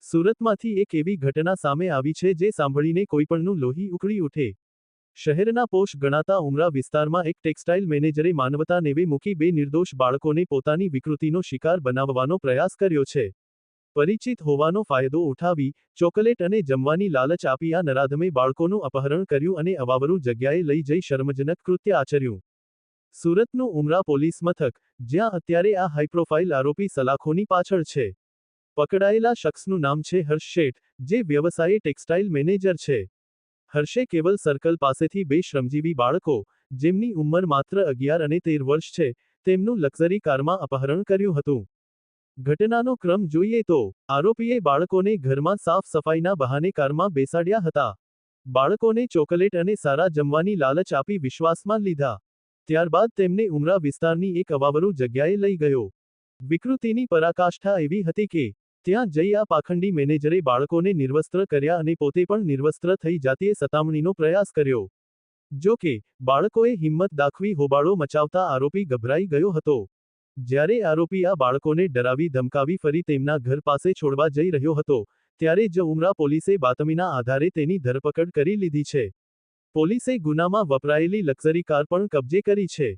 સુરતમાંથી એક એવી ઘટના સામે આવી છે જે સાંભળીને કોઈપણનું લોહી ઉકળી ઉઠે. શહેરના પોશ ગણાતા ઉમરા વિસ્તારમાં એક ટેક્સટાઇલ મેનેજરે માનવતા નેવે મૂકી બે નિર્દોષ બાળકોને પોતાની વિકૃતિનો શિકાર બનાવવાનો પ્રયાસ કર્યો છે. પરિચિત હોવાનો ફાયદો ઉઠાવી, ચોકલેટ અને જમવાની લાલચ આપી આ નરાધમે બાળકોનું અપહરણ કર્યું અને અવાવરું જગ્યાએ લઈ જઈ શરમજનક કૃત્ય આચર્યું. સુરતનું ઉમરા પોલીસ મથક, જ્યાં અત્યારે આ હાઈપ્રોફાઇલ આરોપી સલાખોની પાછળ છે. પકડાયેલા શખ્સનું નામ છે હર્ષ શેઠ, જે વ્યવસાયે ટેક્સટાઇલ મેનેજર છે. હર્ષે કેવલ સર્કલ પાસેથી બે શ્રમજીવી બાળકો, જેમની ઉંમર માત્ર 11 અને 13 વર્ષ છે, તેમનું લક્ઝરી કારમાં અપહરણ કર્યું હતું. ઘટનાનો ક્રમ જોઈએ તો, આરોપીએ બાળકોને ઘરમાં સાફ સફાઈના બહાને કારમાં બેસાડ્યા હતા. બાળકોને ચોકલેટ અને સારા જમવાની લાલચ આપી વિશ્વાસમાં લીધા. ત્યારબાદ તેમને ઉમરા વિસ્તારની એક અવાવરું જગ્યાએ લઈ ગયો. વિકૃતિની પરાકાષ્ઠા એવી હતી કે, ત્યાં જઈ આ પાખંડી મેનેજરે બાળકોને નિર્વસ્ત્ર કર્યા અને પોતે પણ નિર્વસ્ત્ર થઈ જાતીય સતામણીનો પ્રયાસ કર્યો. જો કે, બાળકોએ હિંમત દાખવી હોબાળો મચાવતા આરોપી ગભરાઈ ગયો હતો. જ્યારે આરોપી આ બાળકોને ડરાવી ધમકાવી ફરી તેમના ઘર પાસે છોડવા જઈ રહ્યો હતો, ત્યારે જ ઉમરા પોલીસે બાતમીના આધારે તેની ધરપકડ કરી લીધી છે. પોલીસે ગુનામાં વપરાયેલી લક્ઝરી કાર પણ કબજે કરી છે.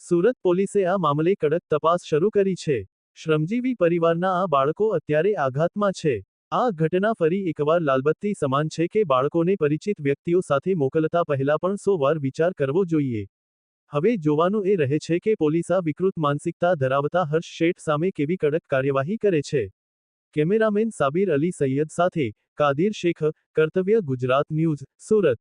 સુરત પોલીસે આ મામલે કડક તપાસ શરૂ કરી છે. શ્રમજીવી પરિવારના આ બાળકો અત્યારે આઘાતમાં છે. આ ઘટના ફરી એકવાર લાલબત્તી સમાન છે કે બાળકોને પરિચિત વ્યક્તિઓ સાથે મોકલતા પહેલા પણ 100 વાર વિચાર કરવો જોઈએ. હવે જોવાનું એ રહે છે કે પોલીસ આ વિકૃત માનસિકતા ધરાવતા હર્ષ શેઠ સામે કેવી કડક કાર્યવાહી કરે છે. કેમેરામેન સાબિર અલી સૈયદ સાથે કાદિર શેખ, કર્તવ્ય ગુજરાત ન્યૂઝ, સુરત.